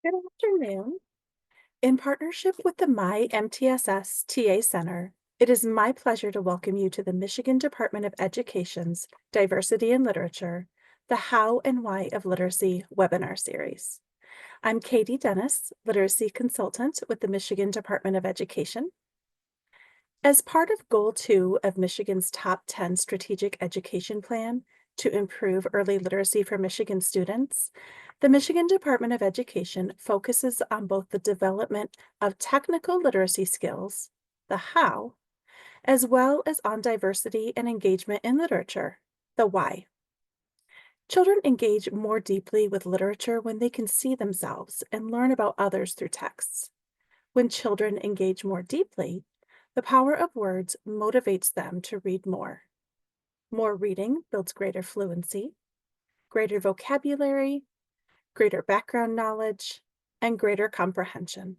Good afternoon. In partnership with the My MTSS TA Center, it is my pleasure to welcome you to the Michigan Department of Education's Diversity in Literature, the How and Why of Literacy webinar series. I'm Katie Dennis, Literacy Consultant with the Michigan Department of Education. As part of Goal 2 of Michigan's Top 10 Strategic Education Plan to improve early literacy for Michigan students, the Michigan Department of Education focuses on both the development of technical literacy skills, the how, as well as on diversity and engagement in literature, the why. Children engage more deeply with literature when they can see themselves and learn about others through texts. When children engage more deeply, the power of words motivates them to read more. More reading builds greater fluency, greater vocabulary, greater background knowledge, and greater comprehension,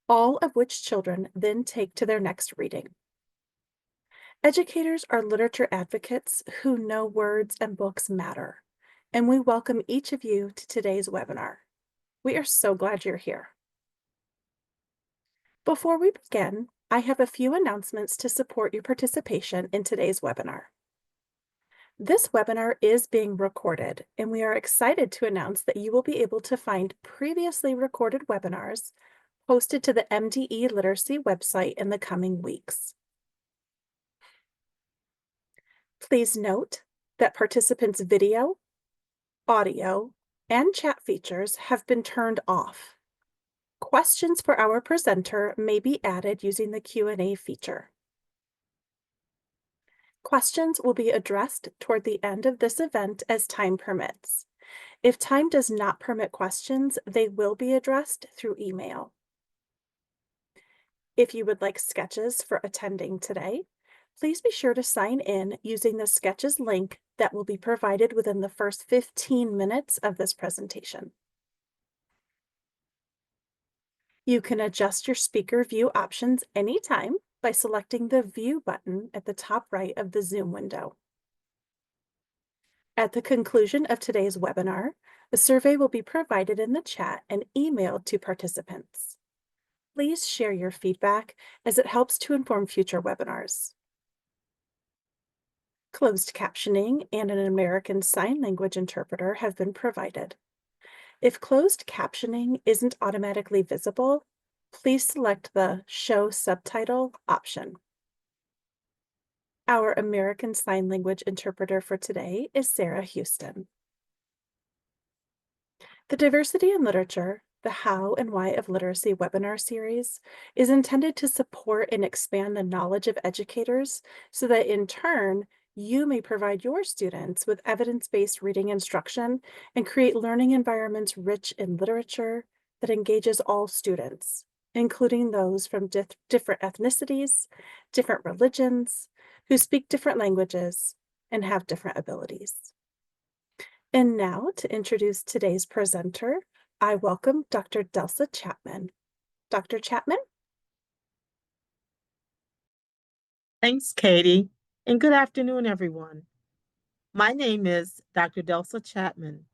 all of which children then take to their next reading. Educators are literature advocates who know words and books matter, and we welcome each of you to today's webinar. We are so glad you're here. Before we begin, I have a few announcements to support your participation in today's webinar. This webinar is being recorded, and we are excited to announce that you will be able to find previously recorded webinars posted to the MDE Literacy website in the coming weeks. Please note that participants' video, audio, and chat features have been turned off. Questions for our presenter may be added using the Q&A feature. Questions will be addressed toward the end of this event as time permits. If time does not permit questions, they will be addressed through email. If you would like sketches for attending today, please be sure to sign in using the Sketches link that will be provided within the first 15 minutes of this presentation. You can adjust your speaker view options anytime by selecting the View button at the top right of the Zoom window. At the conclusion of today's webinar, a survey will be provided in the chat and emailed to participants. Please share your feedback as it helps to inform future webinars. Closed captioning and an American Sign Language interpreter have been provided. If closed captioning isn't automatically visible, please select the Show Subtitle option. Our American Sign Language interpreter for today is Sarah Houston. The Diversity in Literature, the How and Why of Literacy webinar series is intended to support and expand the knowledge of educators so that in turn, you may provide your students with evidence-based reading instruction and create learning environments rich in literature that engages all students, including those from different ethnicities, different religions, who speak different languages, and have different abilities. And now, to introduce today's presenter, I welcome Dr. Delsa Chapman. Dr. Chapman? Thanks, Katie, and good afternoon, everyone. My name is Dr. Delsa Chapman.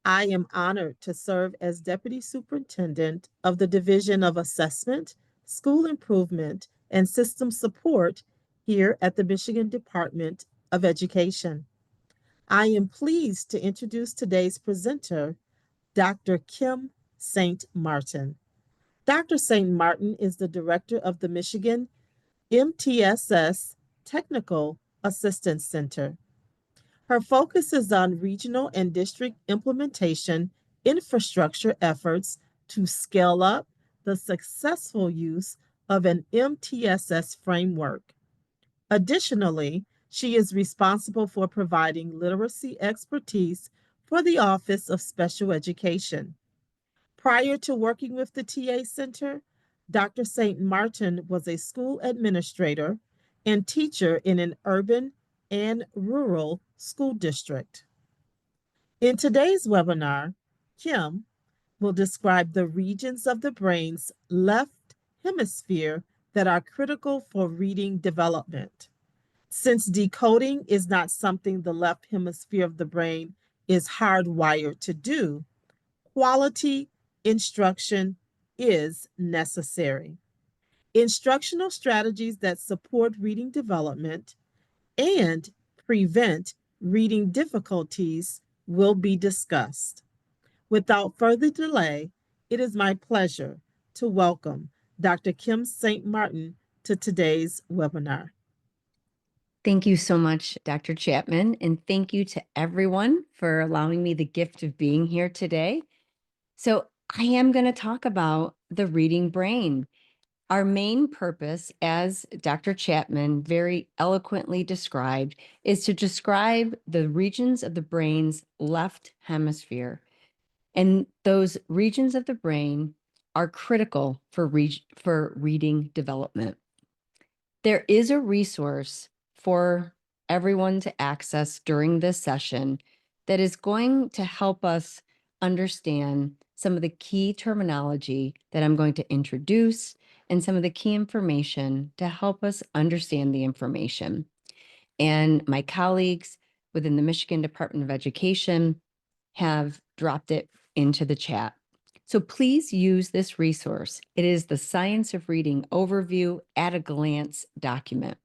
I am honored to serve as Deputy Superintendent of the Division of Assessment, School Improvement, and System Support here at the Michigan Department of Education. I am pleased to introduce today's presenter, Dr. Kim St. Martin. Dr. St. Martin is the director of the Michigan MTSS Technical Assistance Center. Her focus is on regional and district implementation infrastructure efforts to scale up the successful use of an MTSS framework. Additionally, she is responsible for providing literacy expertise for the Office of Special Education. Prior to working with the TA Center, Dr. St. Martin was a school administrator and teacher in an urban and rural school district. In today's webinar, Kim will describe the regions of the brain's left hemisphere that are critical for reading development. Since decoding is not something the left hemisphere of the brain is hardwired to do, quality instruction is necessary. Instructional strategies that support reading development and prevent reading difficulties will be discussed. Without further delay, it is my pleasure to welcome Dr. Kim St. Martin to today's webinar. Thank you so much, Dr. Chapman, and thank you to everyone for allowing me the gift of being here today. So I am going to talk about the reading brain. Our main purpose, as Dr. Chapman very eloquently described, is to describe the regions of the brain's left hemisphere. And those regions of the brain are critical for reading development. There is a resource for everyone to access during this session that is going to help us understand some of the key terminology that I'm going to introduce and some of the key information to help us understand the information. And my colleagues within the Michigan Department of Education have dropped it into the chat. So please use this resource. It is the Science of Reading Overview at a Glance document.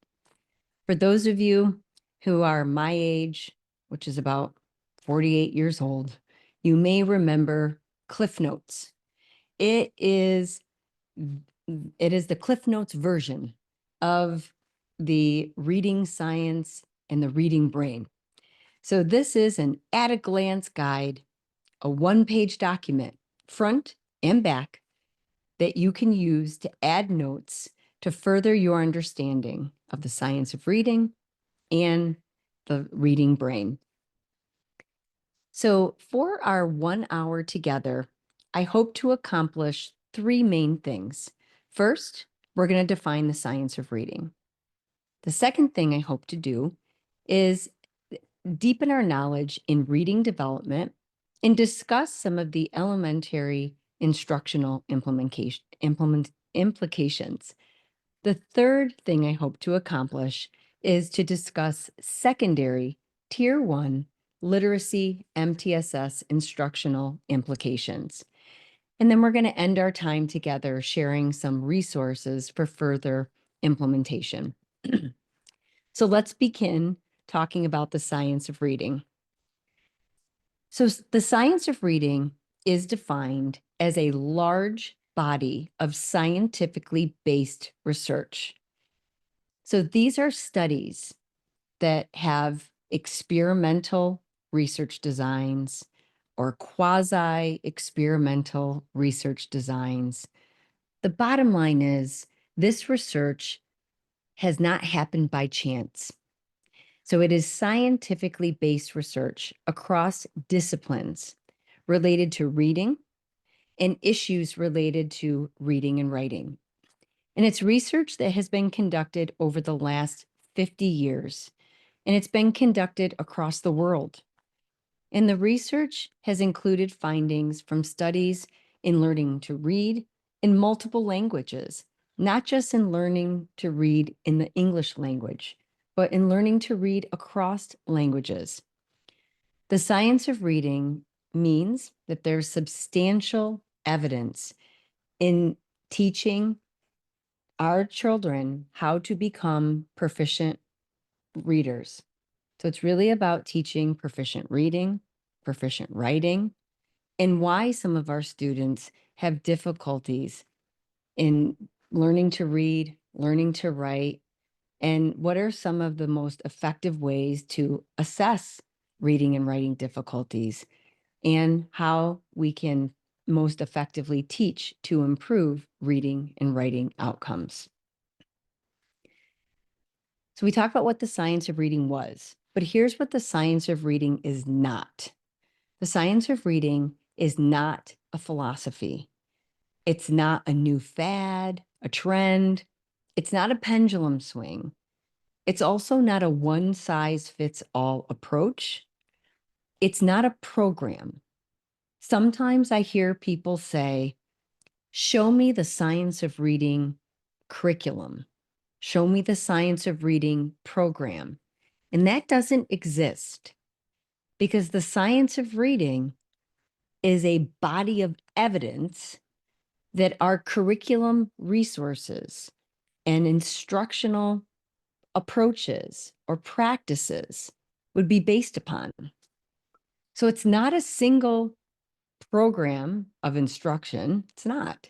For those of you who are my age, which is about 48 years old, you may remember Cliff Notes. It is the Cliff Notes version of the reading science and the reading brain. So this is an at-a-glance guide, a one-page document, front and back, that you can use to add notes to further your understanding of the science of reading and the reading brain. So for our 1 hour together, I hope to accomplish three main things. First, we're going to define the science of reading. The second thing I hope to do is deepen our knowledge in reading development and discuss some of the elementary instructional implications. The third thing I hope to accomplish is to discuss secondary Tier 1 literacy MTSS instructional implications. And then we're going to end our time together sharing some resources for further implementation. So let's begin talking about the science of reading. So the science of reading is defined as a large body of scientifically based research. So these are studies that have experimental research designs or quasi-experimental research designs. The bottom line is this research has not happened by chance. So it is scientifically based research across disciplines related to reading and issues related to reading and writing. And it's research that has been conducted over the last 50 years, and it's been conducted across the world. And the research has included findings from studies in learning to read in multiple languages, not just in learning to read in the English language, but in learning to read across languages. The science of reading means that there's substantial evidence in teaching our children how to become proficient readers. So it's really about teaching proficient reading, proficient writing, and why some of our students have difficulties in learning to read, learning to write, and what are some of the most effective ways to assess reading and writing difficulties, and how we can most effectively teach to improve reading and writing outcomes. So we talked about what the science of reading was, but here's what the science of reading is not. The science of reading is not a philosophy. It's not a new fad, a trend. It's not a pendulum swing. It's also not a one-size-fits-all approach. It's not a program. Sometimes I hear people say, show me the science of reading curriculum. Show me the science of reading program. And that doesn't exist because the science of reading is a body of evidence that our curriculum resources and instructional approaches or practices would be based upon. So it's not a single program of instruction. It's not.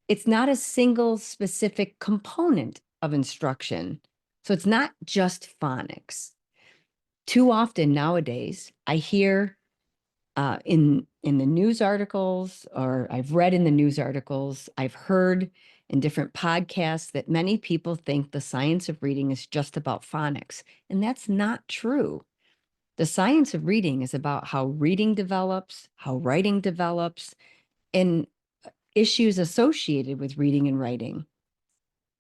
It's not a single specific component of instruction. So it's not just phonics. Too often nowadays, I hear in the news articles, or I've read in the news articles, I've heard in different podcasts that many people think the science of reading is just about phonics, and that's not true. The science of reading is about how reading develops, how writing develops, and issues associated with reading and writing.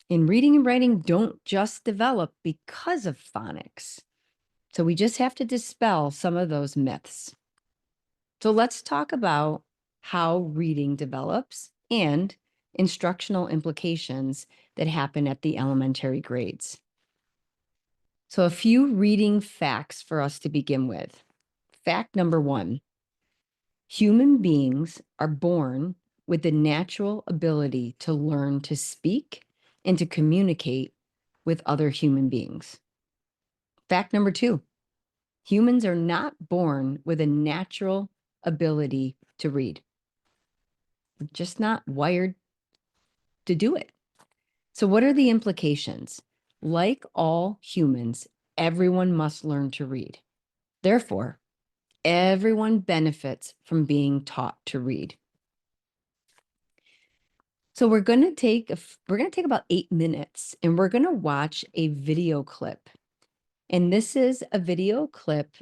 And reading and writing don't just develop because of phonics. So we just have to dispel some of those myths. So let's talk about how reading develops and instructional implications that happen at the elementary grades. So a few reading facts for us to begin with. Fact number 1, human beings are born with the natural ability to learn to speak and to communicate with other human beings. Fact number 2, humans are not born with a natural ability to read. We're just not wired to do it. So what are the implications? Like all humans, everyone must learn to read. Therefore, everyone benefits from being taught to read. So we're going to take about 8 minutes and we're going to watch a video clip. And this is a video clip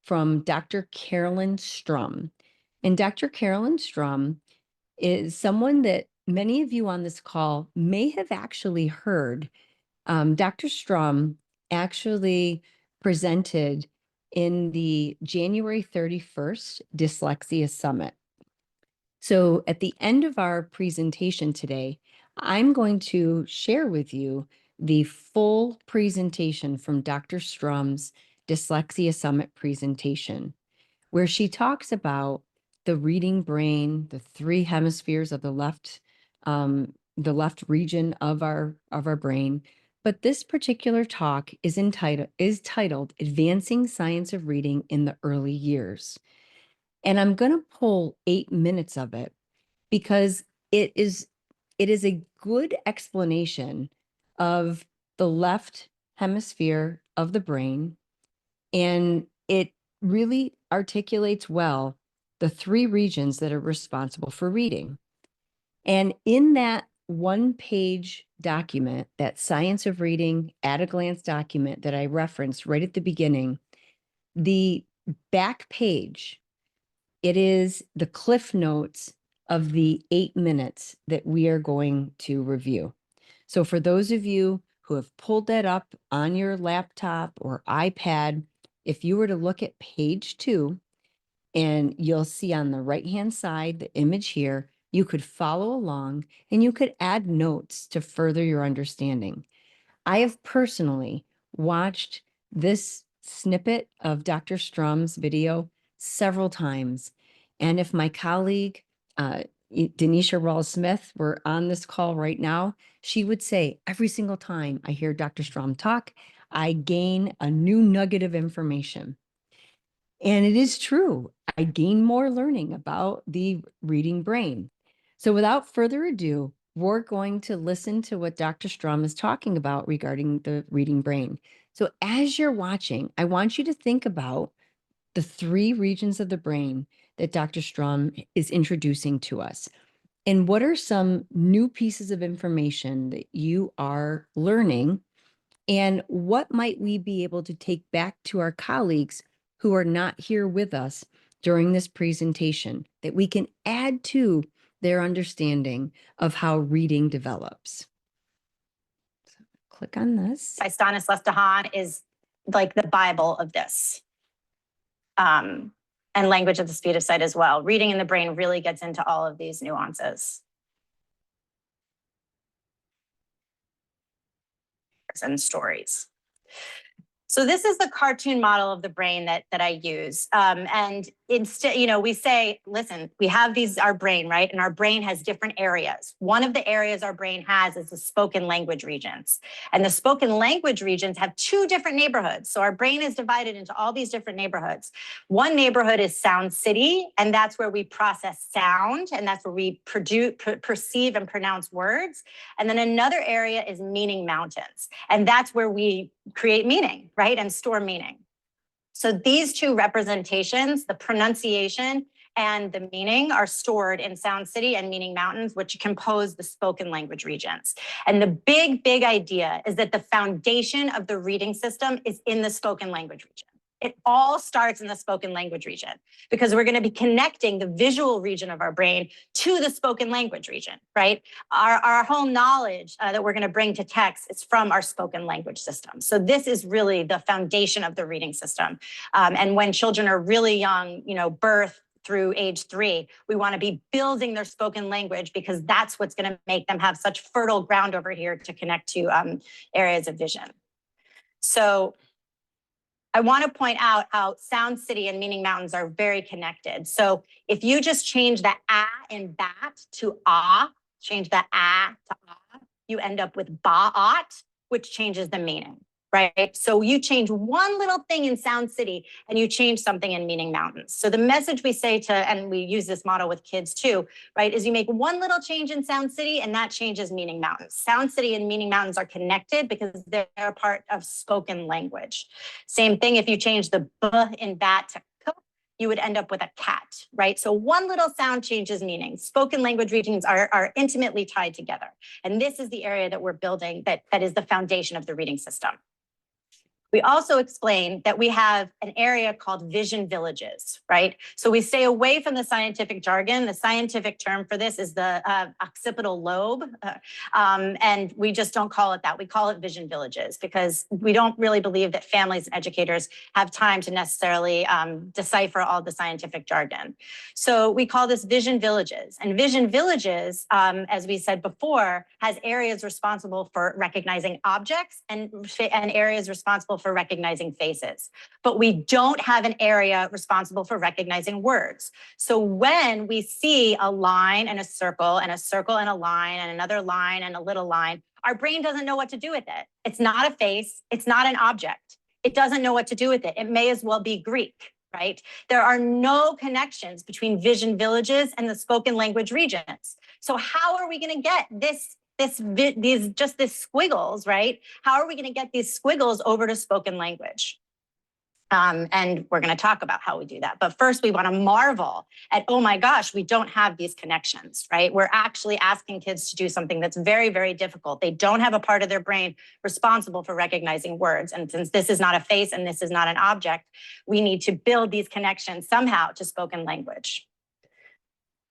from Dr. Carolyn Strum. And Dr. Carolyn Strum is someone that many of you on this call may have actually heard. Dr. Strum actually presented in the January 31st Dyslexia Summit. So at the end of our presentation today, I'm going to share with you the full presentation from Dr. Strum's Dyslexia Summit presentation, where she talks about the reading brain, the 3 hemispheres of the left region of our brain. But this particular talk is titled Advancing Science of Reading in the Early Years. And I'm going to pull 8 minutes of it because it is a good explanation of the left hemisphere of the brain, and it really articulates well the 3 regions that are responsible for reading. And in that 1-page document, that Science of Reading at a Glance document that I referenced right at the beginning, the back page, it is the cliff notes of the 8 minutes that we are going to review. So for those of you who have pulled that up on your laptop or iPad, if you were to look at page 2, and you'll see on the right-hand side, the image here, you could follow along and you could add notes to further your understanding. I have personally watched this snippet of Dr. Strum's video several times. And if my colleague, Denisha Rawls-Smith, were on this call right now, she would say, every single time I hear Dr. Strum talk, I gain a new nugget of information. And it is true. I gain more learning about the reading brain. So without further ado, we're going to listen to what Dr. Strum is talking about regarding the reading brain. So as you're watching, I want you to think about the 3 regions of the brain that Dr. Strum is introducing to us. And what are some new pieces of information that you are learning? And what might we be able to take back to our colleagues who are not here with us during this presentation that we can add to their understanding of how reading develops? So click on this. By Stanislas Dehaene is like the Bible of this. And Language at the Speed of Sight as well. Reading in the brain really gets into all of these nuances and stories. So this is the cartoon model of the brain that I use. And instead, we say, listen, we have our brain, right? And our brain has different areas. One of the areas our brain has is the spoken language regions. And the spoken language regions have two different neighborhoods. So our brain is divided into all these different neighborhoods. One neighborhood is Sound City, and that's where we process sound, and that's where we perceive and pronounce words. And then another area is Meaning Mountains, and that's where we create meaning, right? And store meaning. So these two representations, the pronunciation and the meaning, are stored in Sound City and Meaning Mountains, which compose the spoken language regions. And the big idea is that the foundation of the reading system is in the spoken language region. It all starts in the spoken language region because we're going to be connecting the visual region of our brain to the spoken language region, right? Our whole knowledge that we're going to bring to text is from our spoken language system. So this is really the foundation of the reading system. And when children are really young, birth through age 3, we want to be building their spoken language because that's what's going to make them have such fertile ground over here to connect to areas of vision. So I want to point out how Sound City and Meaning Mountains are very connected. So if you just change the ah in bat to ah, change the ah to ah, you end up with ba'at, which changes the meaning, right? So you change one little thing in Sound City and you change something in Meaning Mountains. So the message we say and we use this model with kids too, right, is you make one little change in Sound City and that changes Meaning Mountains. Sound City and Meaning Mountains are connected because they're part of spoken language. Same thing if you change the b in bat to k, you would end up with a cat, right? So one little sound changes meaning. Spoken language regions are intimately tied together. And this is the area that we're building that is the foundation of the reading system. We also explain that we have an area called vision villages, right? So we stay away from the scientific jargon. The scientific term for this is the occipital lobe. And we just don't call it that. We call it vision villages because we don't really believe that families and educators have time to necessarily decipher all the scientific jargon. So we call this vision villages. And vision villages, as we said before, has areas responsible for recognizing objects and areas responsible for recognizing faces, but we don't have an area responsible for recognizing words. So when we see a line and a circle and a line and another line and a little line, our brain doesn't know what to do with it. It's not a face. It's not an object. It doesn't know what to do with it. It may as well be Greek, right? There are no connections between vision villages and the spoken language regions. So how are we going to get these squiggles, right? How are we going to get these squiggles over to spoken language? And we're going to talk about how we do that. But first, we want to marvel at, oh my gosh, we don't have these connections, right? We're actually asking kids to do something that's very, very difficult. They don't have a part of their brain responsible for recognizing words. And since this is not a face and this is not an object, we need to build these connections somehow to spoken language.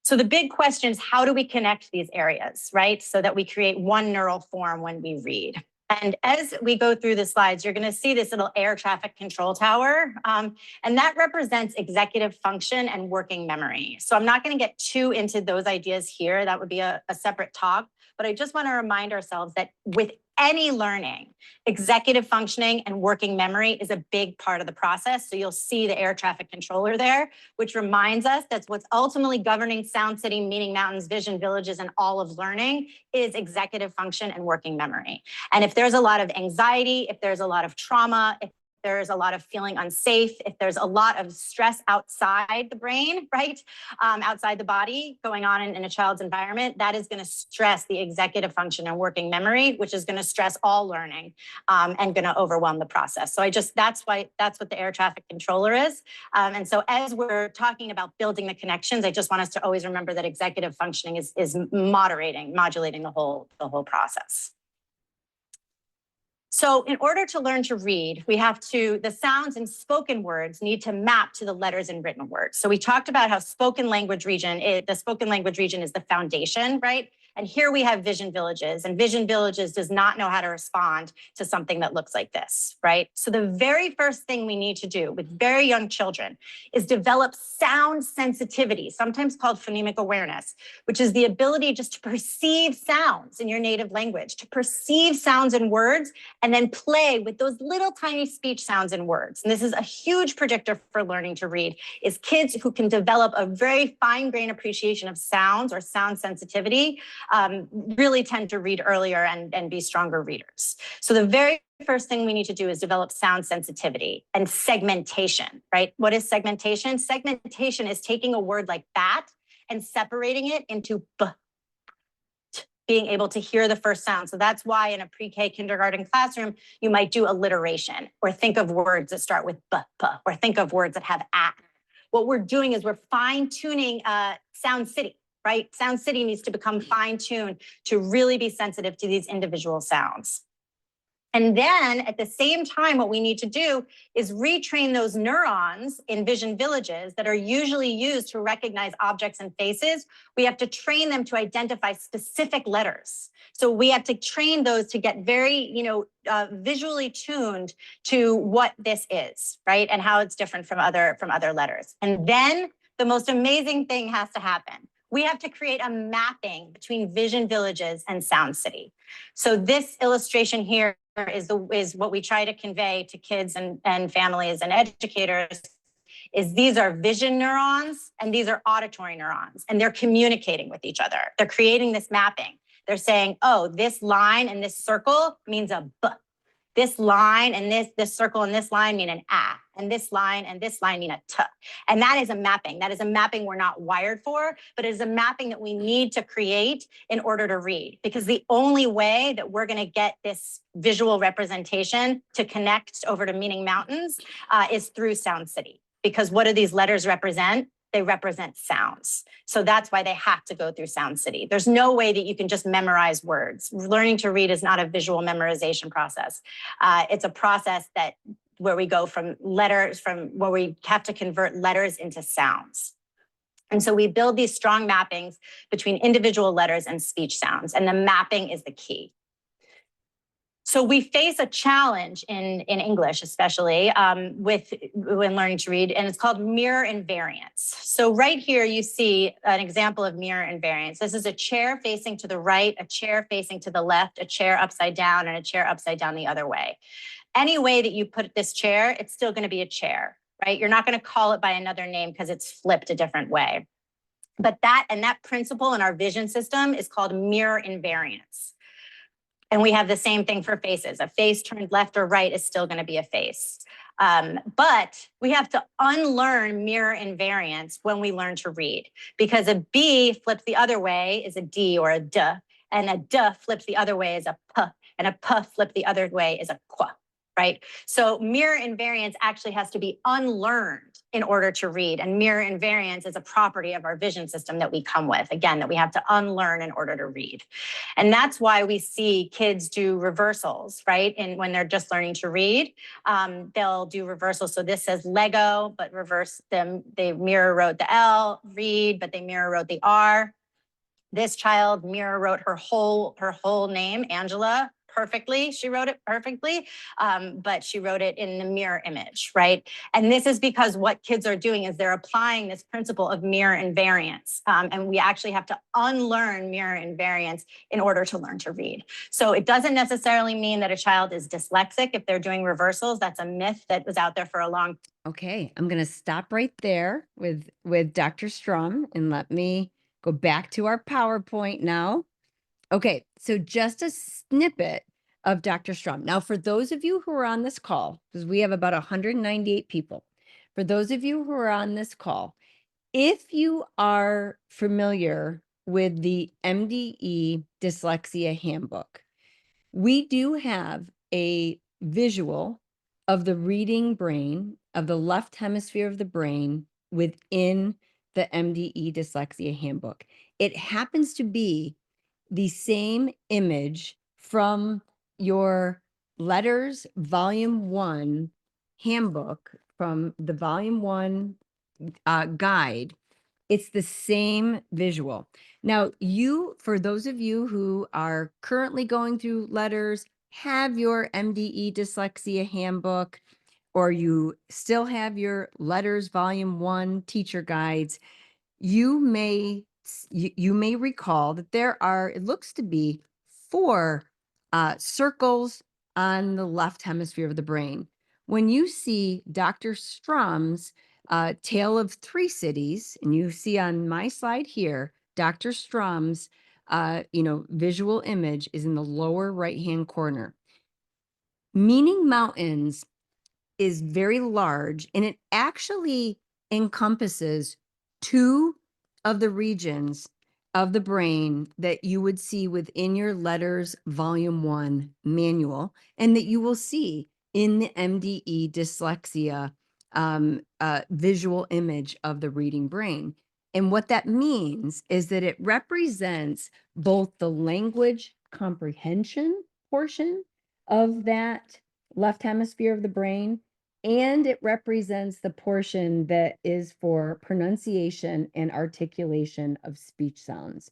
So the big question is, how do we connect these areas, right? So that we create one neural form when we read. And as we go through the slides, you're going to see this little air traffic control tower. And that represents executive function and working memory. So I'm not going to get too into those ideas here. That would be a separate talk. But I just want to remind ourselves that with any learning, executive functioning and working memory is a big part of the process. So you'll see the air traffic controller there, which reminds us that's what's ultimately governing Sound City, Meaning Mountains, Vision Villages, and all of learning is executive function and working memory. And if there's a lot of anxiety, if there's a lot of trauma, if there's a lot of feeling unsafe, if there's a lot of stress outside the brain, right? Outside the body going on in a child's environment, that is going to stress the executive function and working memory, which is going to stress all learning and going to overwhelm the process. So that's what the air traffic controller is. And so as we're talking about building the connections, I just want us to always remember that executive functioning is modulating the whole process. So in order to learn to read, the sounds in spoken words need to map to the letters in written words. So we talked about how the spoken language region is the foundation, right? And here we have vision villages, and vision villages does not know how to respond to something that looks like this, right? So the very first thing we need to do with very young children is develop sound sensitivity, sometimes called phonemic awareness, which is the ability just to perceive sounds in your native language, to perceive sounds in words and then play with those little tiny speech sounds and words. And this is a huge predictor for learning to read, is kids who can develop a very fine-grained appreciation of sounds or sound sensitivity really tend to read earlier and be stronger readers. So the very first thing we need to do is develop sound sensitivity and segmentation, right? What is segmentation? Segmentation is taking a word like bat and separating it into b, t, being able to hear the first sound. So that's why in a pre-K kindergarten classroom, you might do alliteration or think of words that start with b, p, or think of words that have a. What we're doing is we're fine-tuning Sound City, right? Sound City needs to become fine-tuned to really be sensitive to these individual sounds. And then at the same time, what we need to do is retrain those neurons in vision villages that are usually used to recognize objects and faces. We have to train them to identify specific letters. So we have to train those to get very, visually tuned to what this is, right? And how it's different from other letters. And then the most amazing thing has to happen. We have to create a mapping between vision villages and Sound City. So this illustration here is what we try to convey to kids and families and educators, is these are vision neurons and these are auditory neurons, and they're communicating with each other. They're creating this mapping. They're saying, oh, this line and this circle means a b. This line and this circle and this line mean an a, and this line and this line mean a t. And that is a mapping. That is a mapping we're not wired for, but it is a mapping that we need to create in order to read. Because the only way that we're going to get this visual representation to connect over to meaning mountains is through Sound City. Because what do these letters represent? They represent sounds. So that's why they have to go through Sound City. There's no way that you can just memorize words. Learning to read is not a visual memorization process. It's a process where we go from letters, where we have to convert letters into sounds. And so we build these strong mappings between individual letters and speech sounds, and the mapping is the key. So we face a challenge in English, especially when learning to read, and it's called mirror invariance. So right here, you see an example of mirror invariance. This is a chair facing to the right, a chair facing to the left, a chair upside down, and a chair upside down the other way. Any way that you put this chair, it's still going to be a chair, right? You're not going to call it by another name because it's flipped a different way. But that principle in our vision system is called mirror invariance. And we have the same thing for faces. A face turned left or right is still going to be a face. But we have to unlearn mirror invariance when we learn to read, because a B flipped the other way is a D or a D, and a D flips the other way is a P, and a P flipped the other way is a Qu, right? So mirror invariance actually has to be unlearned in order to read. And mirror invariance is a property of our vision system that we come with, again, that we have to unlearn in order to read. And that's why we see kids do reversals, right? And when they're just learning to read, they'll do reversals. So this says Lego, but reverse them. They mirror wrote the L, read, but they mirror wrote the R. This child mirror wrote her whole name, Angela, perfectly. She wrote it perfectly, but she wrote it in the mirror image, right? And this is because what kids are doing is they're applying this principle of mirror invariance. And we actually have to unlearn mirror invariance in order to learn to read. So it doesn't necessarily mean that a child is dyslexic if they're doing reversals. That's a myth that was out there for a long time. Okay, I'm going to stop right there with Dr. Strum, and let me go back to our PowerPoint now. Okay, so just a snippet of Dr. Strum. Now, for those of you who are on this call, because we have about 198 people, for those of you who are on this call, if you are familiar with the MDE Dyslexia Handbook, we do have a visual of the reading brain, of the left hemisphere of the brain within the MDE Dyslexia Handbook. It happens to be the same image from your letters volume 1 handbook, from the volume 1 guide. It's the same visual. Now, for those of you who are currently going through letters, have your MDE Dyslexia Handbook, or you still have your letters volume 1 teacher guides, you may recall that there are, it looks to be 4 circles on the left hemisphere of the brain. When you see Dr. Strom's Tale of Three Cities, and you see on my slide here, Dr. Strom's visual image is in the lower right-hand corner. Meaning Mountains is very large, and it actually encompasses two of the regions of the brain that you would see within your Letters Volume 1 manual, and that you will see in the MDE dyslexia visual image of the reading brain. And what that means is that it represents both the language comprehension portion of that left hemisphere of the brain, and it represents the portion that is for pronunciation and articulation of speech sounds.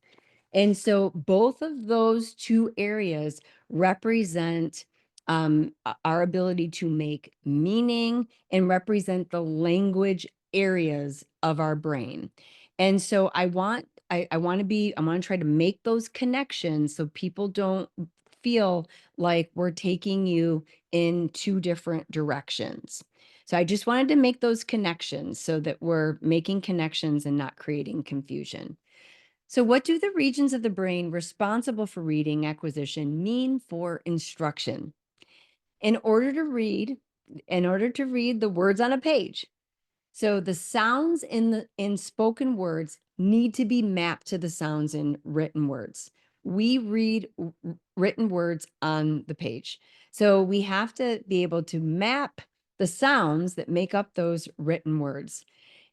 And so both of those two areas represent our ability to make meaning and represent the language areas of our brain. And so I want to try to make those connections so people don't feel like we're taking you in two different directions. So I just wanted to make those connections so that we're making connections and not creating confusion. So what do the regions of the brain responsible for reading acquisition mean for instruction? In order to read the words on a page, so the sounds in spoken words need to be mapped to the sounds in written words. We read written words on the page. So we have to be able to map the sounds that make up those written words.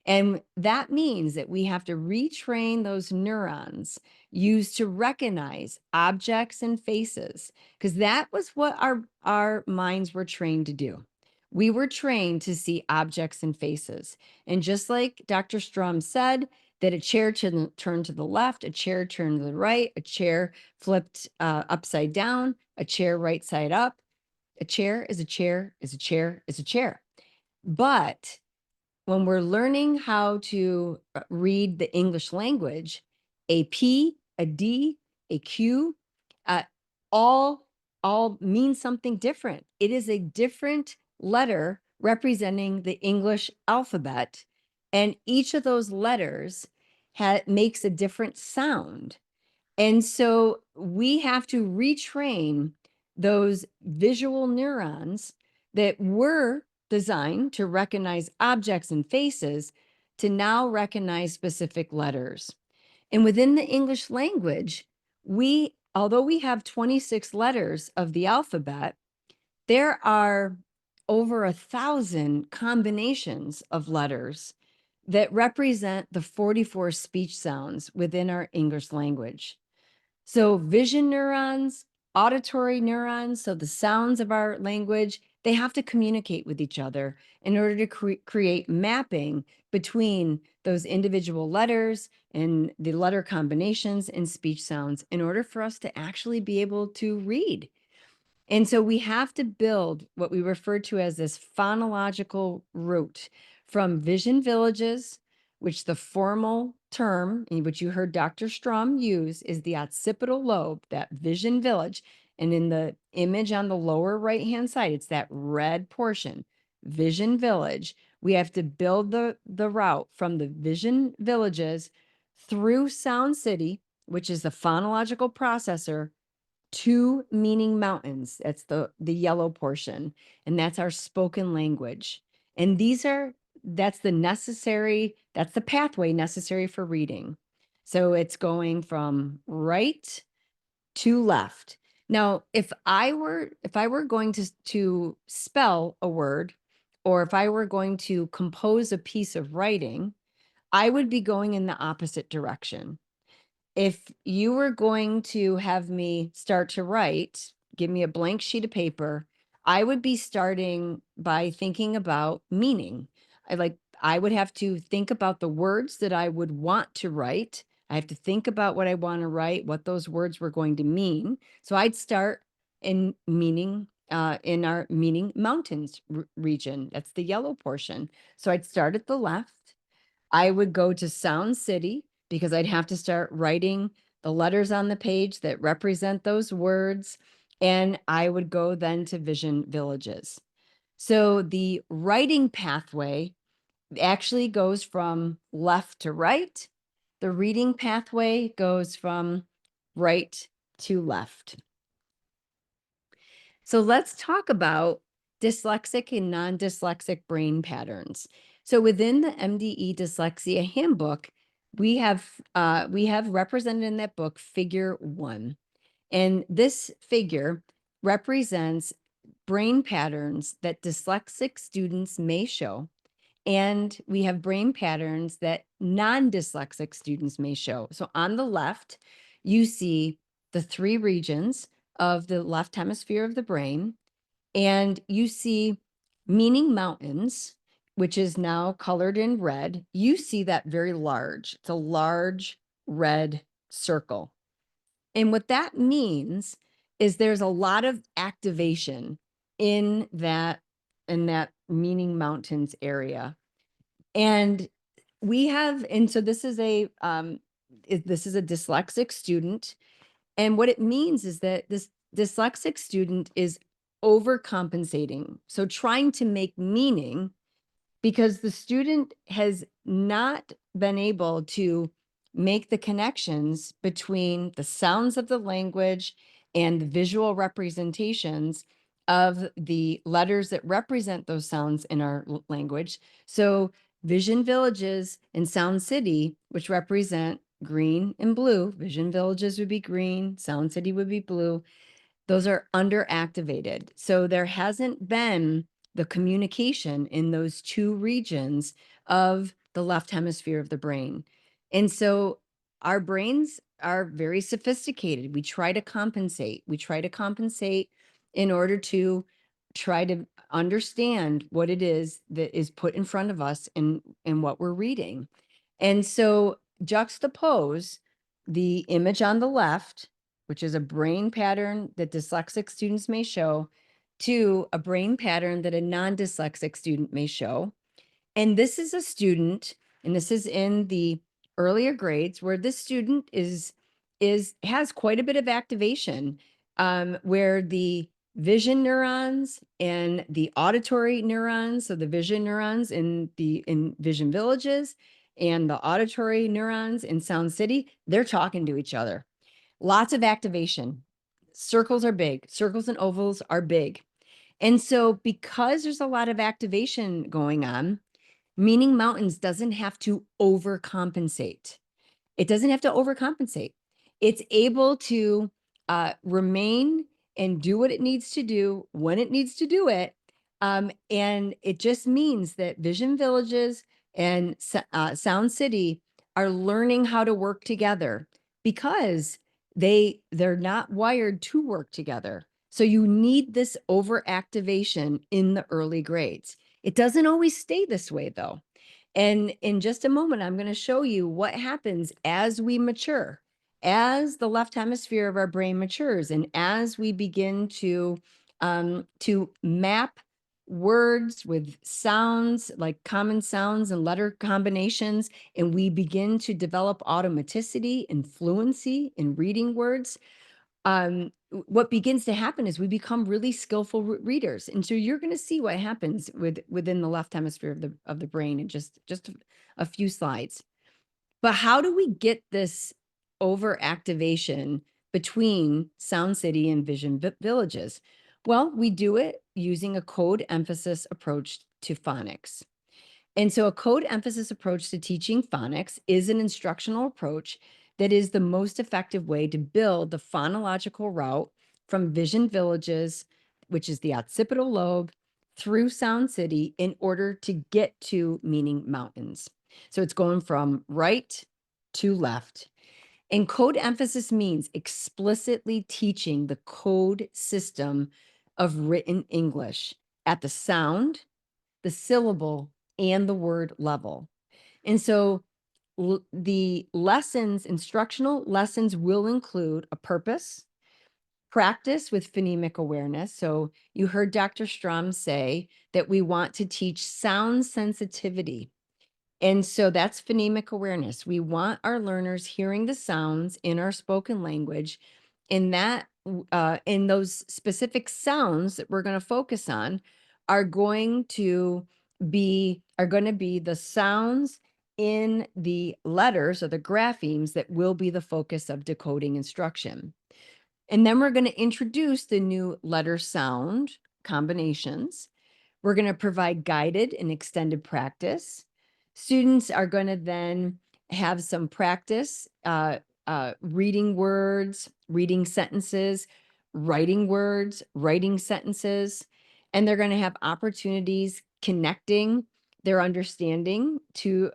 And that means that we have to retrain those neurons used to recognize objects and faces, because that was what our minds were trained to do. We were trained to see objects and faces. And just like Dr. Strom said, that a chair turned to the left, a chair turned to the right, a chair flipped upside down, a chair right side up. A chair is a chair is a chair is a chair. But when we're learning how to read the English language, a P, a D, a Q, uh, all mean something different. It is a different letter representing the English alphabet, and each of those letters makes a different sound. And so we have to retrain those visual neurons that were designed to recognize objects and faces to now recognize specific letters. And within the English language, although we have 26 letters of the alphabet, there are over 1,000 combinations of letters that represent the 44 speech sounds within our English language. So vision neurons, auditory neurons, so the sounds of our language, they have to communicate with each other in order to create mapping between those individual letters and the letter combinations and speech sounds in order for us to actually be able to read. And so we have to build what we refer to as this phonological route from vision villages, which the formal term, in which you heard Dr. Strom use, is the occipital lobe, that vision village. And in the image on the lower right-hand side, it's that red portion, vision village. We have to build the route from the vision villages through Sound City, which is the phonological processor, to meaning mountains. That's the yellow portion, and that's our spoken language. And that's the pathway necessary for reading. So it's going from right to left. Now, if I were going to spell a word, or if I were going to compose a piece of writing, I would be going in the opposite direction. If you were going to have me start to write, give me a blank sheet of paper, I would be starting by thinking about meaning. I would have to think about the words that I would want to write. I have to think about what I want to write, what those words were going to mean. So I'd start in meaning, in our meaning mountains region. That's the yellow portion. So I'd start at the left. I would go to Sound City because I'd have to start writing the letters on the page that represent those words. and I would go then to Vision Villages. So the writing pathway actually goes from left to right. The reading pathway goes from right to left. So let's talk about dyslexic and non-dyslexic brain patterns. So within the MDE Dyslexia Handbook, we have represented in that book figure 1. And this figure represents brain patterns that dyslexic students may show. And we have brain patterns that non-dyslexic students may show. So on the left, you see the 3 regions of the left hemisphere of the brain, and you see meaning mountains, which is now colored in red. You see that very large. It's a large red circle. And what that means is there's a lot of activation in that meaning mountains area. And so this is a dyslexic student. And what it means is that this dyslexic student is overcompensating. So trying to make meaning because the student has not been able to make the connections between the sounds of the language and the visual representations of the letters that represent those sounds in our language. So Vision Villages and Sound City, which represent green and blue, Vision Villages would be green, Sound City would be blue. Those are underactivated. So there hasn't been the communication in those 2 regions of the left hemisphere of the brain. And so our brains are very sophisticated. We try to compensate. We try to compensate in order to try to understand what it is that is put in front of us in what we're reading. And so juxtapose the image on the left, which is a brain pattern that dyslexic students may show, to a brain pattern that a non-dyslexic student may show. And this is a student, and this is in the earlier grades, where this student has quite a bit of activation, where the vision neurons and the auditory neurons, so the vision neurons in Vision Villages and the auditory neurons in Sound City, they're talking to each other. Lots of activation. Circles are big. Circles and ovals are big. And so because there's a lot of activation going on, Meaning Mountains doesn't have to overcompensate. It doesn't have to overcompensate. It's able to remain and do what it needs to do when it needs to do it. And it just means that Vision Villages and Sound City are learning how to work together because they're not wired to work together. So you need this overactivation in the early grades. It doesn't always stay this way, though. And in just a moment, I'm going to show you what happens as we mature, as the left hemisphere of our brain matures, and as we begin to map words with sounds, like common sounds and letter combinations, and we begin to develop automaticity and fluency in reading words. What begins to happen is we become really skillful readers. And so you're going to see what happens within the left hemisphere of the brain in just a few slides. But how do we get this overactivation between Sound City and Vision Villages? Well, we do it using a code emphasis approach to phonics. And so a code emphasis approach to teaching phonics is an instructional approach that is the most effective way to build the phonological route from Vision Villages, which is the occipital lobe, through Sound City in order to get to Meaning Mountains. So it's going from right to left. And code emphasis means explicitly teaching the code system of written English at the sound, the syllable, and the word level. And so the instructional lessons will include a purpose, practice with phonemic awareness. So you heard Dr. Strom say that we want to teach sound sensitivity. And so that's phonemic awareness. We want our learners hearing the sounds in our spoken language, and that and those specific sounds that we're going to focus on are going to be the sounds in the letters or the graphemes that will be the focus of decoding instruction. And then we're going to introduce the new letter sound combinations. We're going to provide guided and extended practice. Students are going to then have some practice reading words, reading sentences, writing words, writing sentences, and they're going to have opportunities connecting their understanding to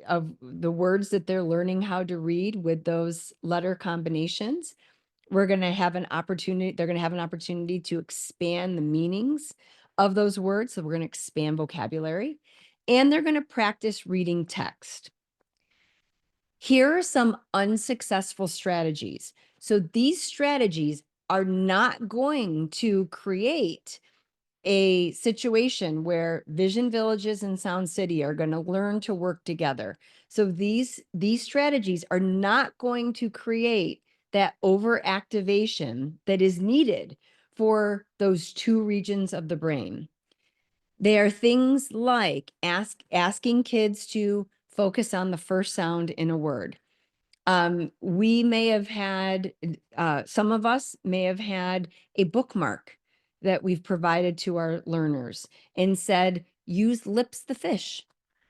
of the words that they're learning how to read with those letter combinations. We're going to have an opportunity, they're going to have an opportunity to expand the meanings of those words. So we're going to expand vocabulary, and they're going to practice reading text. Here are some unsuccessful strategies. So these strategies are not going to create a situation where Vision Villages and Sound City are going to learn to work together. So these strategies are not going to create that overactivation that is needed for those two regions of the brain. They are things like asking kids to focus on the first sound in a word. We may have had, some of us may have had a bookmark that we've provided to our learners and said, use lips the fish,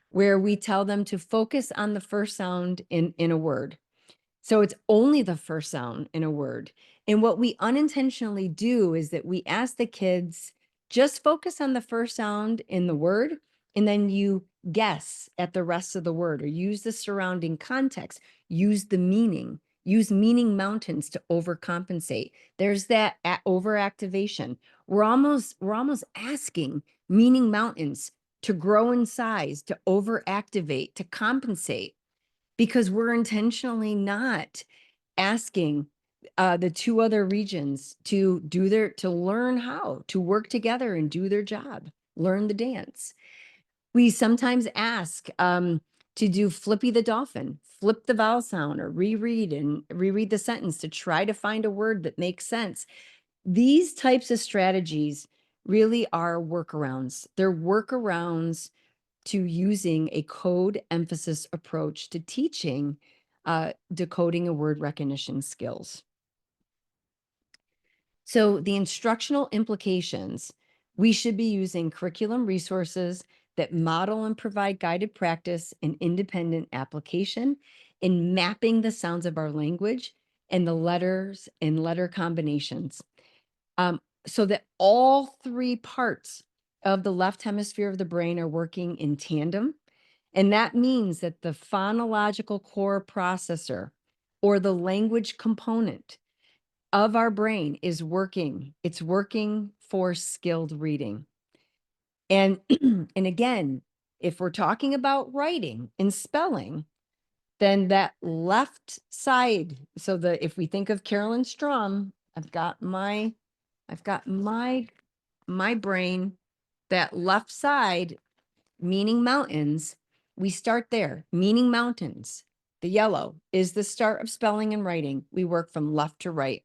where we tell them to focus on the first sound in a word. So it's only the first sound in a word. And what we unintentionally do is that we ask the kids, just focus on the first sound in the word, and then you guess at the rest of the word, or use the surrounding context, use the meaning, use meaning mountains to overcompensate. There's that overactivation. We're almost asking meaning mountains to grow in size, to overactivate, to compensate, because we're intentionally not asking the two other regions to learn how to work together and do their job, learn the dance. We sometimes ask to do Flippy the Dolphin, flip the vowel sound, or reread the sentence to try to find a word that makes sense. These types of strategies really are workarounds. They're workarounds to using a code emphasis approach to teaching decoding and word recognition skills. So the instructional implications, we should be using curriculum resources that model and provide guided practice and independent application in mapping the sounds of our language and the letters and letter combinations, so that all three parts of the left hemisphere of the brain are working in tandem. And that means that the phonological core processor, or the language component of our brain, is working. It's working for skilled reading. And, and again, if we're talking about writing and spelling, then that left side, so if we think of Carolyn Strom, I've got my brain, that left side, meaning mountains, we start there. Meaning mountains, the yellow, is the start of spelling and writing. We work from left to right.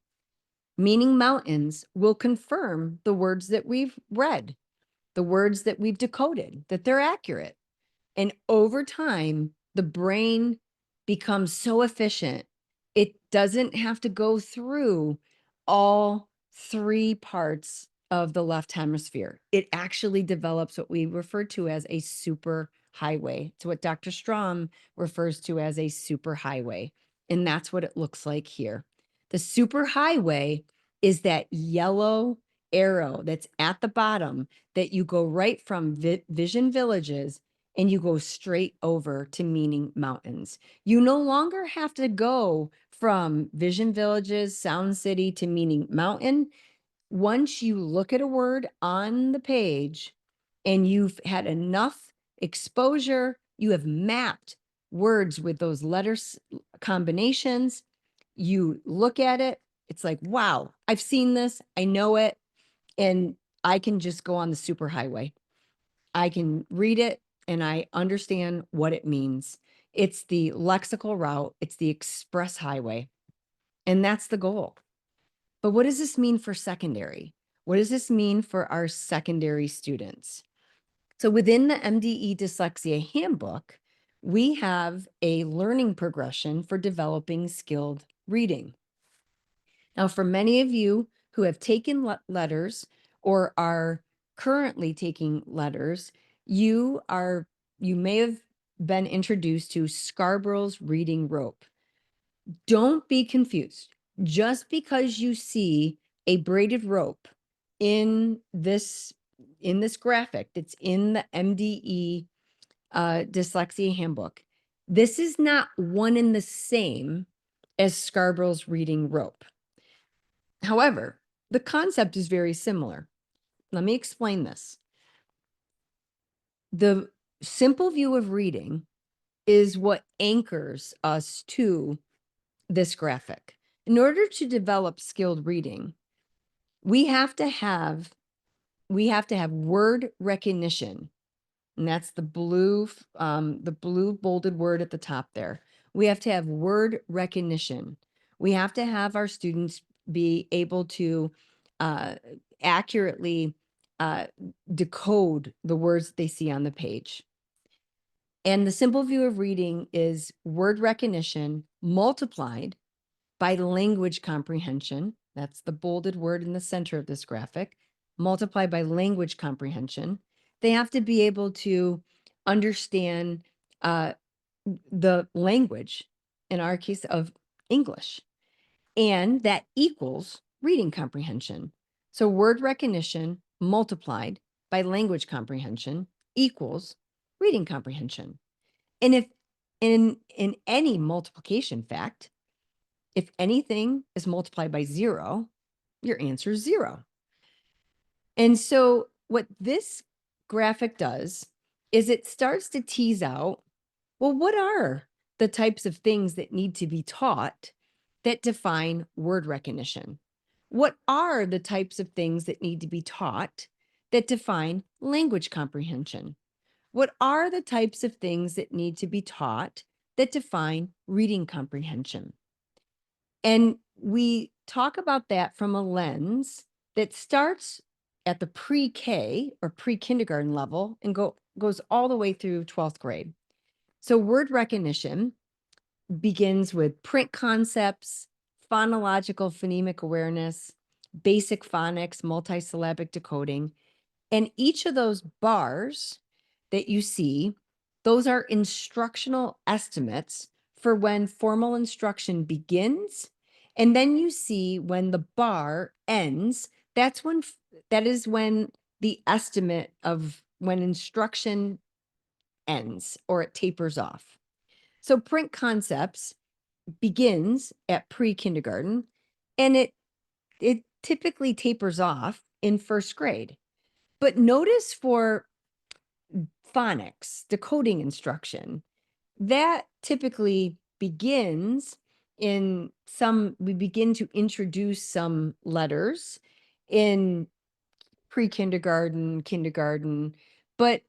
Meaning mountains will confirm the words that we've read, the words that we've decoded, that they're accurate. And over time, the brain becomes so efficient, it doesn't have to go through all three parts of the left hemisphere. It actually develops what we refer to as a super highway. It's what Dr. Strom refers to as a super highway. And that's what it looks like here. The super highway is that yellow arrow that's at the bottom that you go right from Vision Villages and you go straight over to meaning mountains. You no longer have to go from Vision Villages, Sound City to meaning mountain. Once you look at a word on the page and you've had enough exposure, you have mapped words with those letters combinations, you look at it, it's like, wow, I've seen this, I know it, and I can just go on the superhighway. I can read it and I understand what it means. It's the lexical route, it's the express highway. And that's the goal. But what does this mean for secondary? What does this mean for our secondary students? So within the MDE Dyslexia Handbook, we have a learning progression for developing skilled reading. Now, for many of you who have taken letters or are currently taking letters, you may have been introduced to Scarborough's reading rope. Don't be confused. Just because you see a braided rope in this graphic that's in the MDE Dyslexia Handbook, this is not one and the same as Scarborough's reading rope. However, the concept is very similar. Let me explain this. The simple view of reading is what anchors us to this graphic. In order to develop skilled reading, we have to have word recognition. And that's the blue bolded word at the top there. We have to have word recognition. We have to have our students be able to accurately decode the words they see on the page. And the simple view of reading is word recognition multiplied by language comprehension. That's the bolded word in the center of this graphic, multiplied by language comprehension. They have to be able to understand the language, in our case of English, and that equals reading comprehension. So word recognition multiplied by language comprehension equals reading comprehension. And if in any multiplication fact, if anything is multiplied by 0, your answer is 0. And so what this graphic does is it starts to tease out, well, what are the types of things that need to be taught that define word recognition? What are the types of things that need to be taught that define language comprehension? What are the types of things that need to be taught that define reading comprehension? And we talk about that from a lens that starts at the pre-K or pre-kindergarten level and goes all the way through 12th grade. So word recognition begins with print concepts, phonological phonemic awareness, basic phonics, multisyllabic decoding. And each of those bars that you see, those are instructional estimates for when formal instruction begins. And then you see when the bar ends, that is when the estimate of when instruction ends or it tapers off. So print concepts begins at pre-kindergarten and it typically tapers off in first grade. But notice for phonics, decoding instruction, that typically begins we begin to introduce some letters in pre-kindergarten, kindergarten, but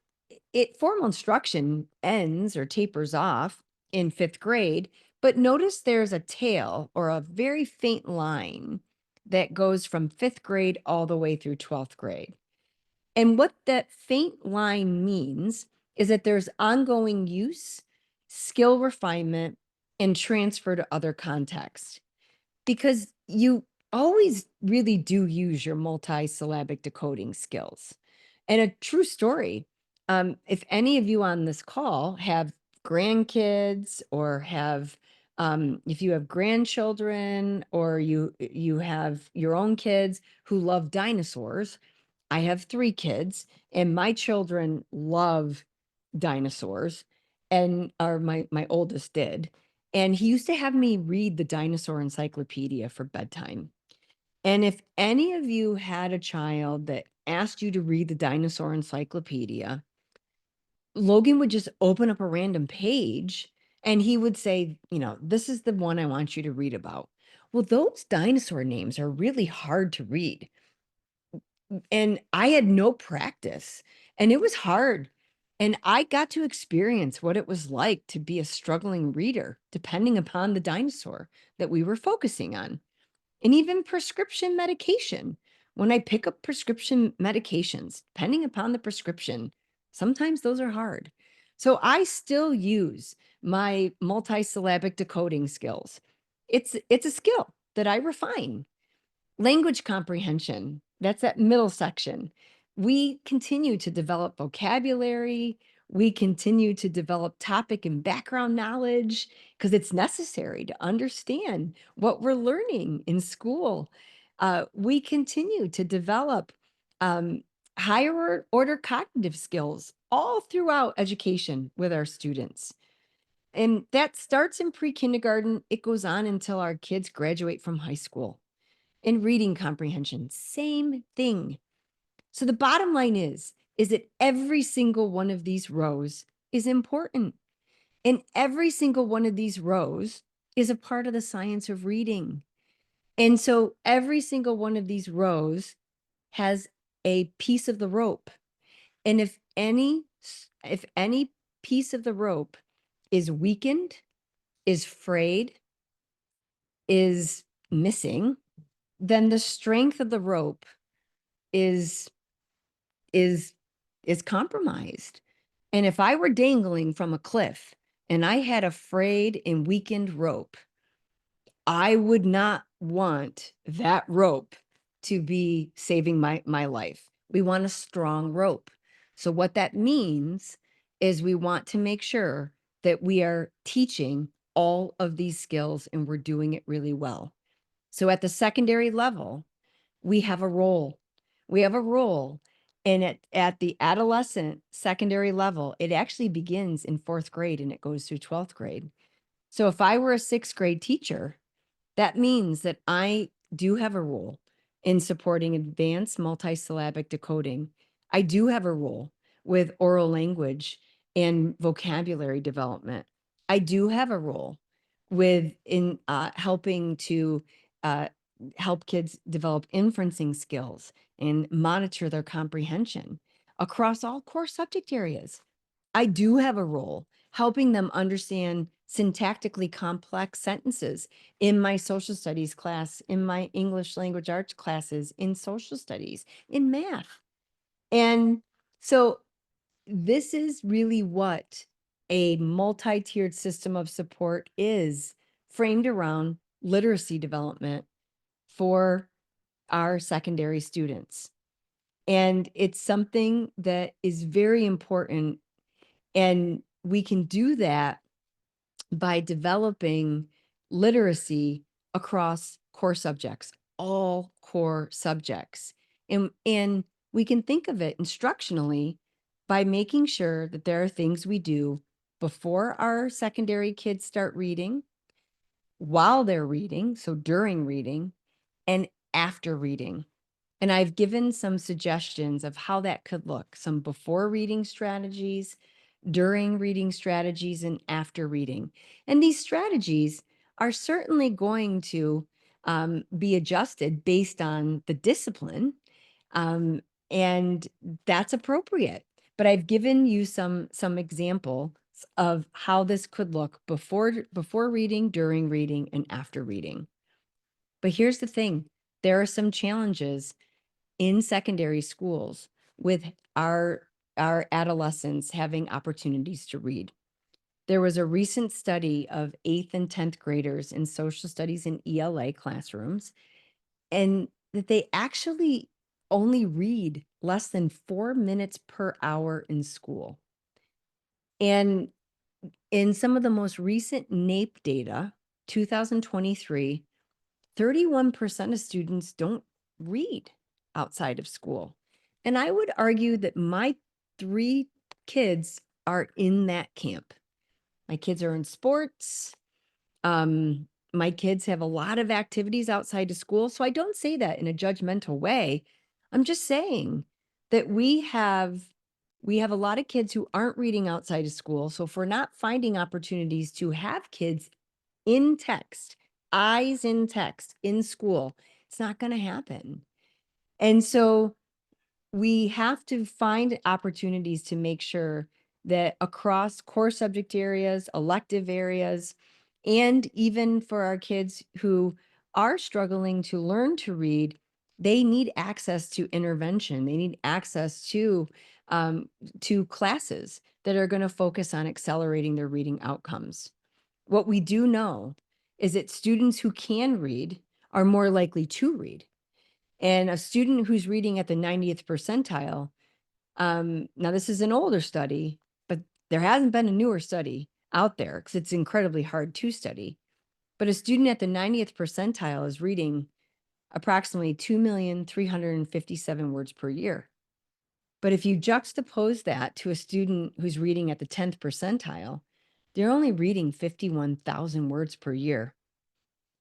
formal instruction ends or tapers off in 5th grade. But notice there's a tail or a very faint line that goes from 5th grade all the way through 12th grade. And what that faint line means is that there's ongoing use, skill refinement, and transfer to other contexts. Because you always really do use your multisyllabic decoding skills. And a true story, if any of you on this call have grandkids or if you have grandchildren or you have your own kids who love dinosaurs, I have 3 kids and my children love dinosaurs or my oldest did. And he used to have me read the dinosaur encyclopedia for bedtime. And if any of you had a child that asked you to read the dinosaur encyclopedia, Logan would just open up a random page and he would say, this is the one I want you to read about. Well, those dinosaur names are really hard to read. And I had no practice and it was hard. And I got to experience what it was like to be a struggling reader, depending upon the dinosaur that we were focusing on. and even prescription medication. When I pick up prescription medications, depending upon the prescription, sometimes those are hard. So I still use my multisyllabic decoding skills. It's a skill that I refine. Language comprehension, that's that middle section. We continue to develop vocabulary. We continue to develop topic and background knowledge because it's necessary to understand what we're learning in school. We continue to develop higher order cognitive skills all throughout education with our students. And that starts in pre-kindergarten. It goes on until our kids graduate from high school. In reading comprehension, same thing. So the bottom line is that every single one of these rows is important. And every single one of these rows is a part of the science of reading. And so every single one of these rows has a piece of the rope. And if any piece of the rope is weakened, is frayed, is missing, then the strength of the rope is is is compromised. And if I were dangling from a cliff and I had a frayed and weakened rope, I would not want that rope to be saving my life. We want a strong rope. So what that means is we want to make sure that we are teaching all of these skills and we're doing it really well. So at the secondary level, we have a role. We have a role. And at the adolescent secondary level, it actually begins in 4th grade and it goes through 12th grade. So if I were a 6th grade teacher, that means that I do have a role in supporting advanced multisyllabic decoding. I do have a role with oral language and vocabulary development. I do have a role with helping to help kids develop inferencing skills and monitor their comprehension across all core subject areas. I do have a role helping them understand syntactically complex sentences in my social studies class, in my English language arts classes, in social studies, in math. And so this is really what a multi-tiered system of support is, framed around literacy development for our secondary students. And it's something that is very important. And we can do that by developing literacy across core subjects, all core subjects. And we can think of it instructionally by making sure that there are things we do before our secondary kids start reading, while they're reading, so during reading, and after reading. And I've given some suggestions of how that could look, some before reading strategies, during reading strategies, and after reading. And these strategies are certainly going to be adjusted based on the discipline, um, and that's appropriate. But I've given you some examples of how this could look before reading, during reading, and after reading. But here's the thing. There are some challenges in secondary schools with our adolescents having opportunities to read. There was a recent study of 8th and 10th graders in social studies and ELA classrooms, and that they actually only read less than 4 minutes per hour in school. And in some of the most recent NAEP data, 2023, 31% of students don't read outside of school. And I would argue that my 3 kids are in that camp. My kids are in sports. My kids have a lot of activities outside of school. So I don't say that in a judgmental way. I'm just saying that we have a lot of kids who aren't reading outside of school. So if we're not finding opportunities to have kids in text, eyes in text in school, it's not going to happen. And so we have to find opportunities to make sure that across core subject areas, elective areas, and even for our kids who are struggling to learn to read, they need access to intervention. They need access to classes that are going to focus on accelerating their reading outcomes. What we do know is that students who can read are more likely to read. And a student who's reading at the 90th percentile, now this is an older study, but there hasn't been a newer study out there because it's incredibly hard to study. But a student at the 90th percentile is reading approximately 2,357,000 words per year. But if you juxtapose that to a student who's reading at the 10th percentile, they're only reading 51,000 words per year.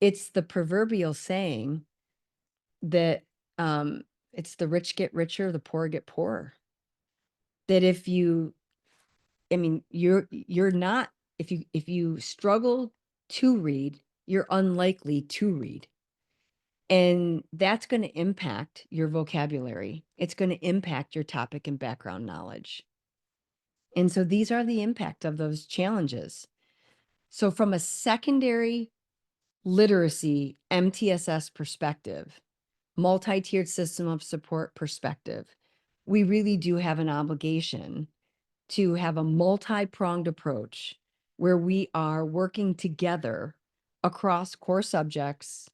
It's the proverbial saying that it's the rich get richer, the poor get poorer. That if you, I mean, you're not, if you struggle to read, you're unlikely to read. And that's going to impact your vocabulary. It's going to impact your topic and background knowledge. And so these are the impact of those challenges. So from a secondary literacy MTSS perspective, multi-tiered system of support perspective, we really do have an obligation to have a multi-pronged approach where we are working together across core subjects,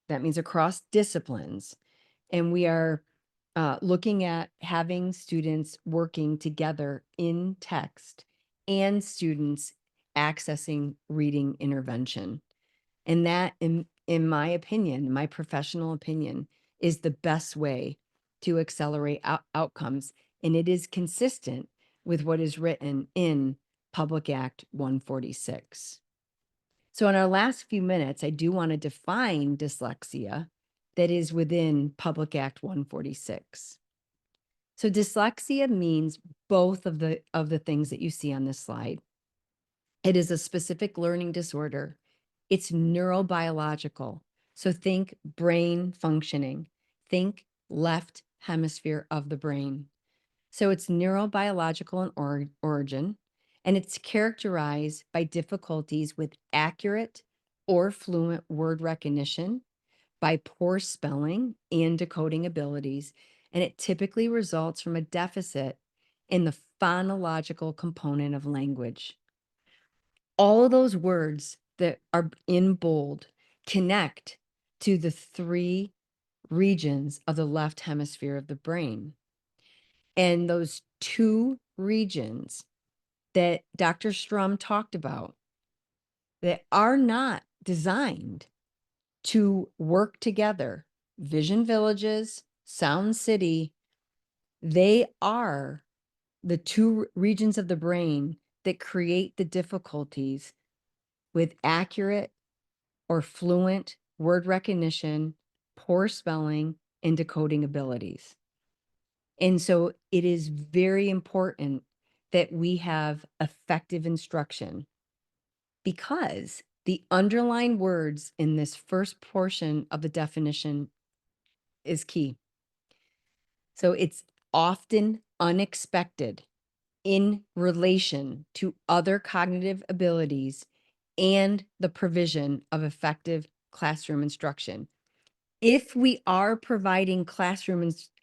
that means across disciplines, and we are looking at having students working together in text and students accessing reading intervention. And that, in my opinion, my professional opinion, is the best way to accelerate outcomes. And it is consistent with what is written in Public Act 146. So in our last few minutes, I do want to define dyslexia that is within Public Act 146. So dyslexia means both of the things that you see on this slide. It is a specific learning disorder. It's neurobiological. So think brain functioning. Think left hemisphere of the brain. So it's neurobiological in origin, and it's characterized by difficulties with accurate or fluent word recognition, by poor spelling and decoding abilities, and it typically results from a deficit in the phonological component of language. All of those words that are in bold connect to the three regions of the left hemisphere of the brain. And those two regions that Dr. Strum talked about that are not designed to work together, Vision Villages, Sound City, they are the two regions of the brain that create the difficulties with accurate or fluent word recognition, poor spelling, and decoding abilities. And so it is very important that we have effective instruction because the underlying words in this first portion of the definition is key. So it's often unexpected in relation to other cognitive abilities and the provision of effective classroom instruction. If we are providing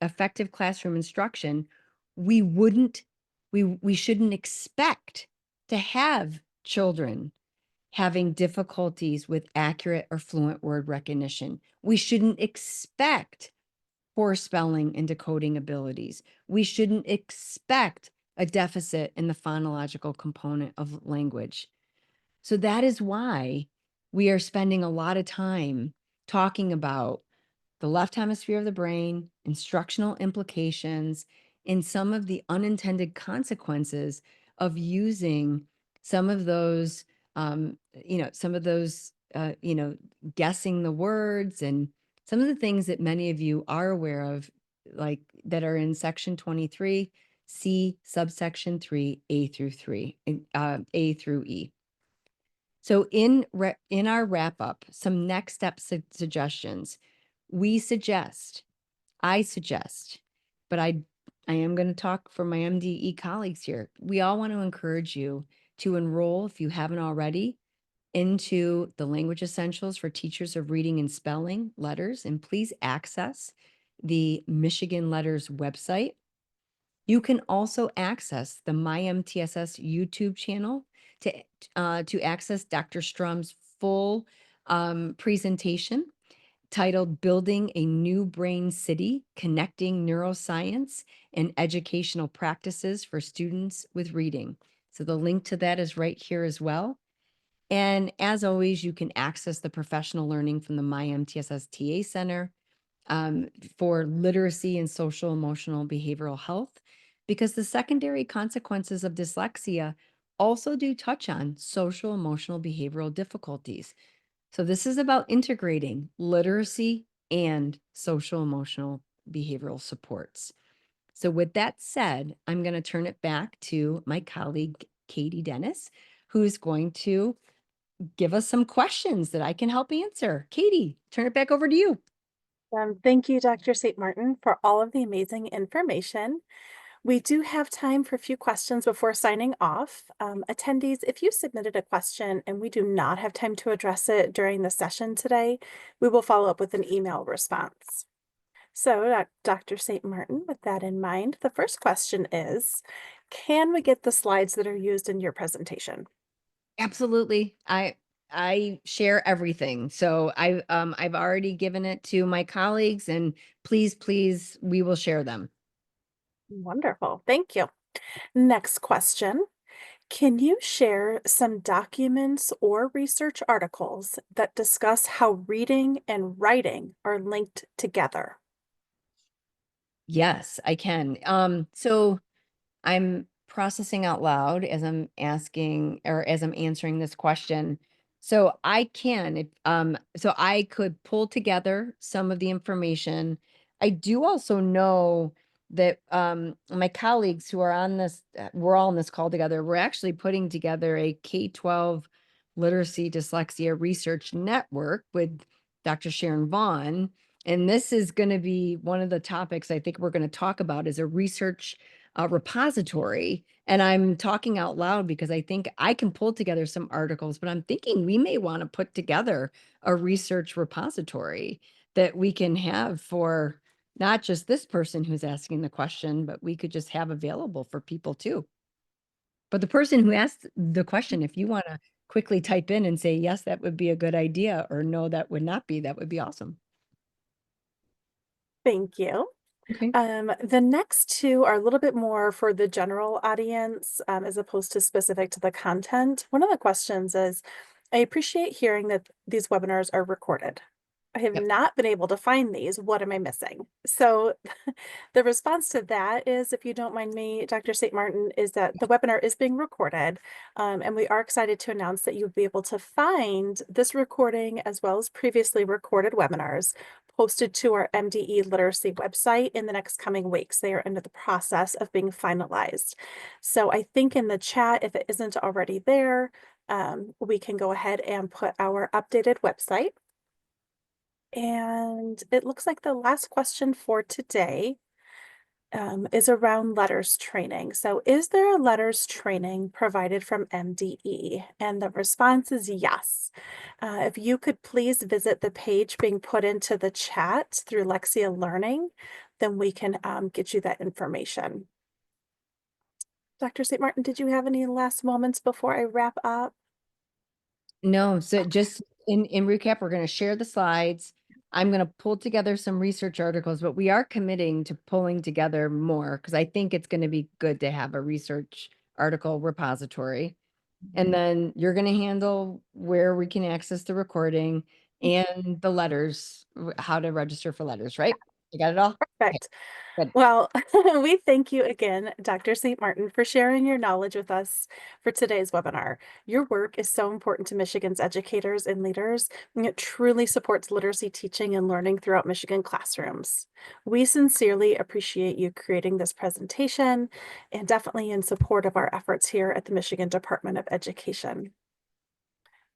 effective classroom instruction, we shouldn't expect to have children having difficulties with accurate or fluent word recognition. We shouldn't expect poor spelling and decoding abilities. We shouldn't expect a deficit in the phonological component of language. So that is why we are spending a lot of time talking about the left hemisphere of the brain, instructional implications, and some of the unintended consequences of using some of those, guessing the words and some of the things that many of you are aware of, like that are in section 23, C subsection 3, A through 3, A through E. So in our wrap up, some next step suggestions. I suggest, but I am going to talk for my MDE colleagues here. We all want to encourage you to enroll, if you haven't already, into the language essentials for teachers of reading and spelling letters, and please access the Michigan Letters website. You can also access the MyMTSS YouTube channel to access Dr. Strum's full presentation titled Building a New Brain City, Connecting Neuroscience and Educational Practices for Students with Reading. So the link to that is right here as well. And as always, you can access the professional learning from the MyMTSS TA Center for literacy and social emotional behavioral health, because the secondary consequences of dyslexia also do touch on social emotional behavioral difficulties. So this is about integrating literacy and social emotional behavioral supports. So with that said, I'm going to turn it back to my colleague, Katie Dennis, who's going to give us some questions that I can help answer. Katie, turn it back over to you. Thank you, Dr. St. Martin, for all of the amazing information. We do have time for a few questions before signing off. Attendees, if you submitted a question and we do not have time to address it during the session today, we will follow up with an email response. So, Dr. St. Martin, with that in mind, the first question is, can we get the slides that are used in your presentation? Absolutely. I share everything. So I've already given it to my colleagues, and please, we will share them. Wonderful. Thank you. Next question. Can you share some documents or research articles that discuss how reading and writing are linked together? Yes, I can. So I'm processing out loud as I'm asking or as I'm answering this question. So I can, so I could pull together some of the information. I do also know that my colleagues who are on this, we're all on this call together. We're actually putting together a K-12 literacy dyslexia research network with Dr. Sharon Vaughn. And this is going to be one of the topics I think we're going to talk about is a research repository. And I'm talking out loud because I think I can pull together some articles, but I'm thinking we may want to put together a research repository that we can have for not just this person who's asking the question, but we could just have available for people too. But the person who asked the question, if you want to quickly type in and say, yes, that would be a good idea, or no, that would not be, that would be awesome. Thank you. Okay. The next two are a little bit more for the general audience, as opposed to specific to the content. One of the questions is, I appreciate hearing that these webinars are recorded. I have Yep. not been able to find these. What am I missing? So the response to that is, if you don't mind me, Dr. St. Martin, is that the webinar is being recorded. And we are excited to announce that you'll be able to find this recording as well as previously recorded webinars posted to our MDE literacy website in the next coming weeks. They are under the process of being finalized. So I think in the chat, if it isn't already there, we can go ahead and put our updated website. And it looks like the last question for today is around letters training. So is there a letters training provided from MDE? And the response is yes. If you could please visit the page being put into the chat through Lexia Learning, then we can get you that information. Dr. St. Martin, did you have any last moments before I wrap up? No, so just in recap, we're going to share the slides. I'm going to pull together some research articles, but we are committing to pulling together more because I think it's going to be good to have a research article repository. And then you're going to handle where we can access the recording and the letters, how to register for letters, right? You got it all? Okay, Perfect. good. Well, we thank you again, Dr. St. Martin, for sharing your knowledge with us for today's webinar. Your work is so important to Michigan's educators and leaders, and it truly supports literacy teaching and learning throughout Michigan classrooms. We sincerely appreciate you creating this presentation and definitely in support of our efforts here at the Michigan Department of Education.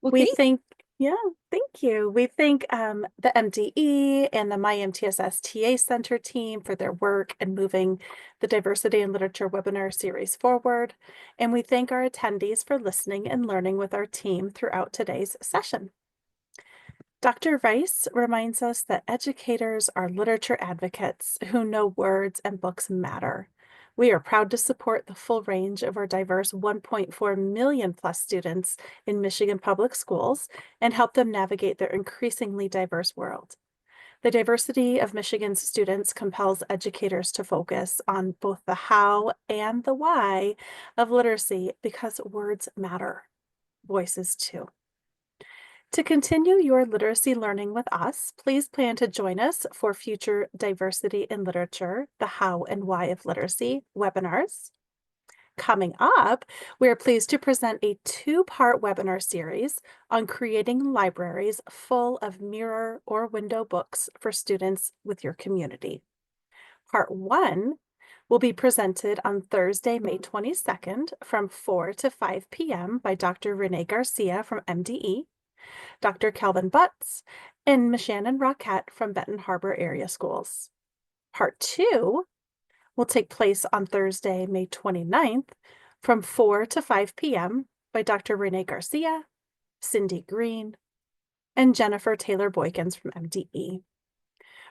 Well, We thank thank Yeah, thank you. We thank the MDE and the MyMTSS TA Center team for their work in moving the Diversity in Literature webinar series forward. And we thank our attendees for listening and learning with our team throughout today's session. Dr. Rice reminds us that educators are literature advocates who know words and books matter. We are proud to support the full range of our diverse 1.4 million plus students in Michigan public schools and help them navigate their increasingly diverse world. The diversity of Michigan's students compels educators to focus on both the how and the why of literacy because words matter, voices too. To continue your literacy learning with us, please plan to join us for future Diversity in Literature, the How and Why of Literacy webinars. Coming up, we are pleased to present a two-part webinar series on creating libraries full of mirror or window books for students with your community. Part 1 will be presented on Thursday, May 22nd from 4 to 5 p.m. by Dr. Renee Garcia from MDE. Dr. Calvin Butts, and Miss Shannon Rockett from Benton Harbor Area Schools. Part 2 will take place on Thursday, May 29th from 4 to 5 p.m. by Dr. Renee Garcia, Cindy Green, and Jennifer Taylor Boykins from MDE.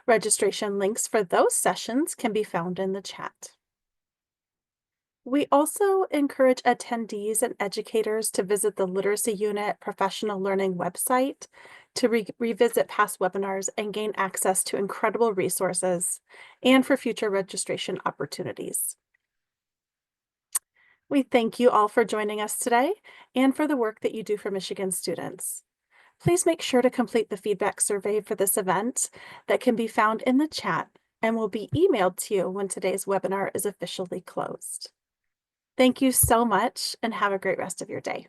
Registration links for those sessions can be found in the chat. We also encourage attendees and educators to visit the Literacy Unit Professional Learning website to revisit past webinars and gain access to incredible resources and for future registration opportunities. We thank you all for joining us today and for the work that you do for Michigan students. Please make sure to complete the feedback survey for this event that can be found in the chat and will be emailed to you when today's webinar is officially closed. Thank you so much and have a great rest of your day.